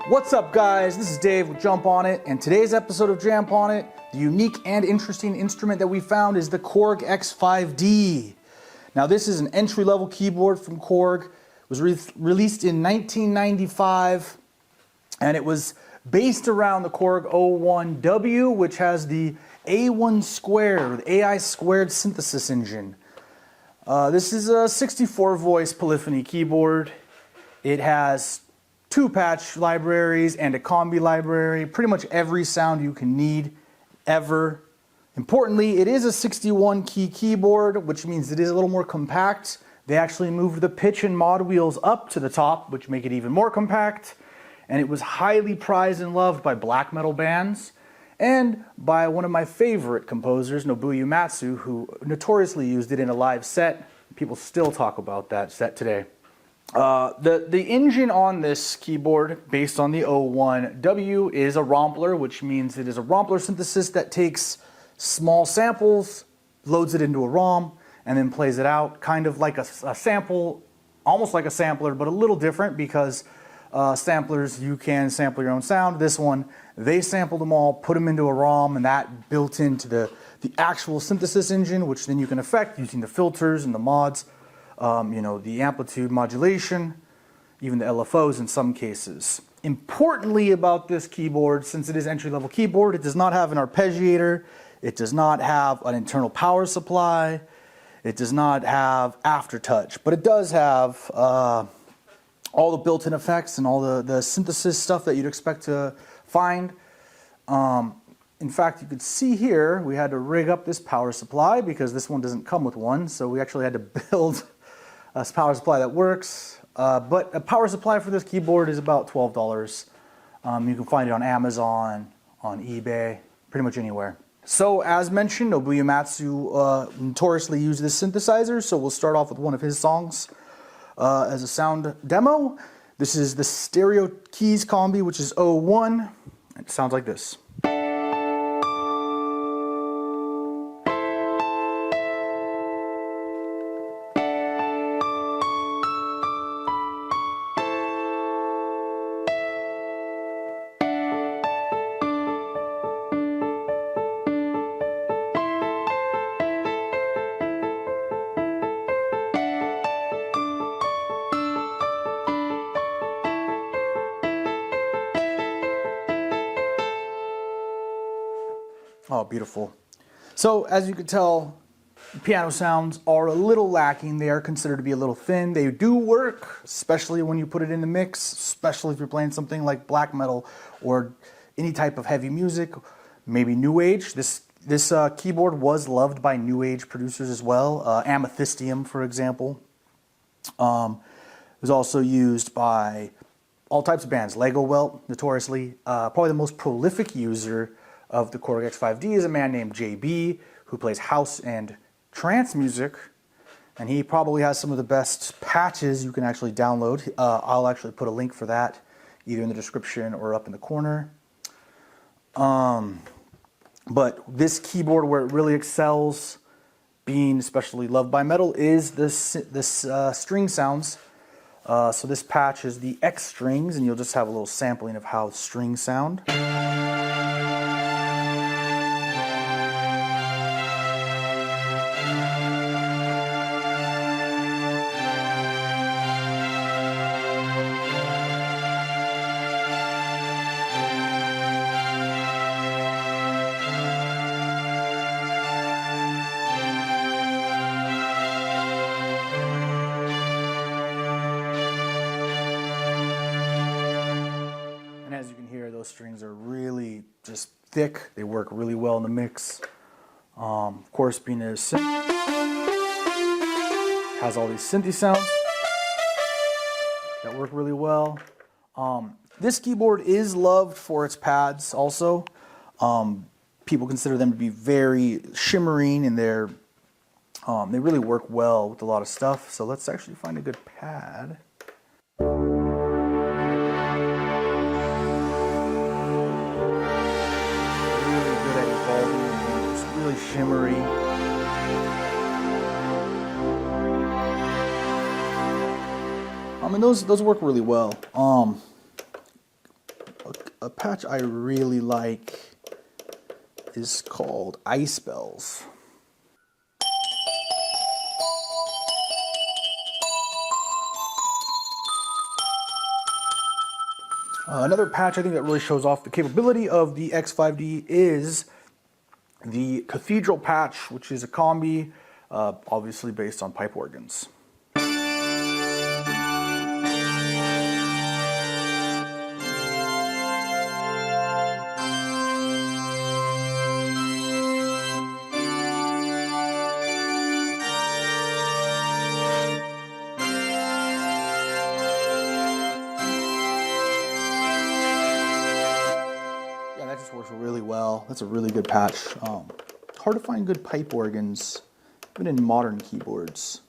What's up, guys? This is Dave with Jump-On-It, and today's episode of Jump-On-It, the unique and interesting instrument that we found is the Korg X5D. Now, this is an entry-level keyboard from Korg. It was released in 1995, and it was based around the Korg O1W, which has the A1 squared, the AI squared synthesis engine. This is a 64-voice polyphony keyboard. It has 2 patch libraries and a combi library, pretty much every sound you can need ever. Importantly, it is a 61 key keyboard, which means it is a little more compact. They actually moved the pitch and mod wheels up to the top, which make it even more compact. And it was highly prized and loved by black metal bands and by one of my favorite composers, Nobuo Uematsu, who notoriously used it in a live set. People still talk about that set today. The engine on this keyboard, based on the O1W, is a rompler, which means it is a rompler synthesis that takes small samples, loads it into a ROM, and then plays it out, kind of like a sample, almost like a sampler, but a little different because samplers, you can sample your own sound. This one, they sampled them all, put them into a ROM, and that built into the actual synthesis engine, which then you can affect using the filters and the mods. The amplitude modulation, even the LFOs in some cases. Importantly about this keyboard, since it is entry-level keyboard, it does not have an arpeggiator, it does not have an internal power supply, it does not have aftertouch, but it does have all the built-in effects and all the synthesis stuff that you'd expect to find. In fact, you could see here, we had to rig up this power supply because this one doesn't come with one, so we actually had to build a power supply that works, but a power supply for this keyboard is about $12. You can find it on Amazon, on eBay, pretty much anywhere. So as mentioned, Nobuo Uematsu notoriously used this synthesizer, so we'll start off with one of his songs as a sound demo. This is the stereo keys combi, which is O1. It sounds like this. Oh, beautiful. So as you can tell, piano sounds are a little lacking. They are considered to be a little thin. They do work, especially when you put it in the mix, especially if you're playing something like black metal or any type of heavy music, maybe new age. This keyboard was loved by new age producers as well. Amethystium, for example, was also used by all types of bands. Lego Welt, notoriously, probably the most prolific user of the Korg X5D is a man named JB, who plays house and trance music, and he probably has some of the best patches you can actually download. I'll actually put a link for that either in the description or up in the corner. But this keyboard, where it really excels, being especially loved by metal, is this string sounds. So this patch is the X strings, and you'll just have a little sampling of how strings sound. As you can hear, those strings are really just thick. They work really well in the mix. Of course, being a synth, has all these synthy sounds that work really well. This keyboard is loved for its pads also. People consider them to be very shimmering, and they really work well with a lot of stuff. So let's actually find a good pad. Really shimmery. I mean, those work really well. a patch I really like is called Ice Bells. Another patch I think that really shows off the capability of the X5D is the Cathedral patch, which is a combi, obviously based on pipe organs. That just works really well. That's a really good patch. Hard to find good pipe organs, even in modern keyboards.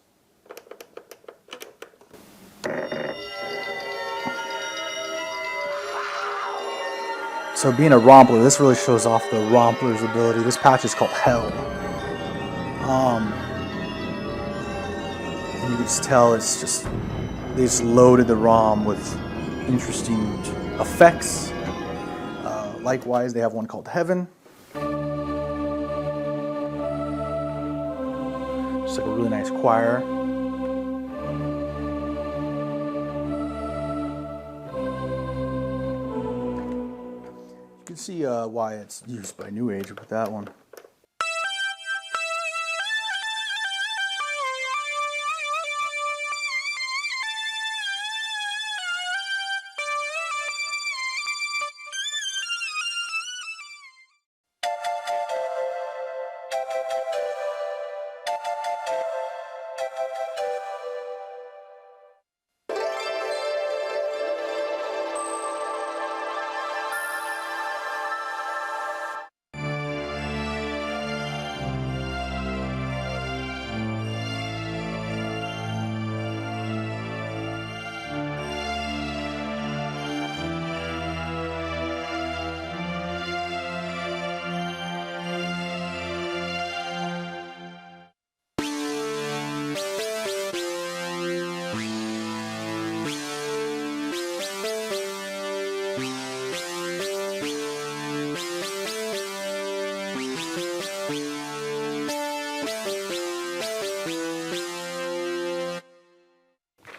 So being a rompler, this really shows off the rompler's ability. This patch is called Hell. And you can just tell it's just, they just loaded the ROM with interesting effects. Likewise, they have one called Heaven. Just like a really nice choir. You can see why it's used by New Age with that one.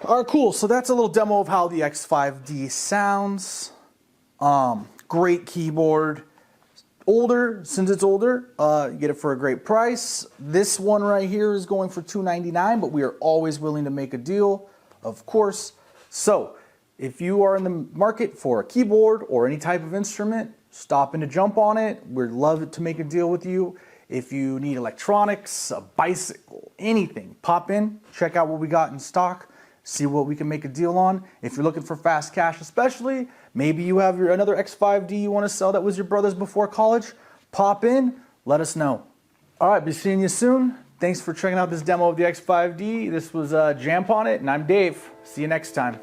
Alright, cool. So that's a little demo of how the X5D sounds. Great keyboard. Older, since it's older, you get it for a great price. This one right here is going for $299, but we are always willing to make a deal, of course. So if you are in the market for a keyboard or any type of instrument, stop in to Jum-Pawn-It. We'd love to make a deal with you. If you need electronics, a bicycle, anything, pop in, check out what we got in stock, see what we can make a deal on. If you're looking for fast cash especially, maybe you have another X5D you want to sell that was your brother's before college, pop in, let us know. All right, be seeing you soon. Thanks for checking out this demo of the X5D. This was Jum-Pawn-It, and I'm Dave. See you next time.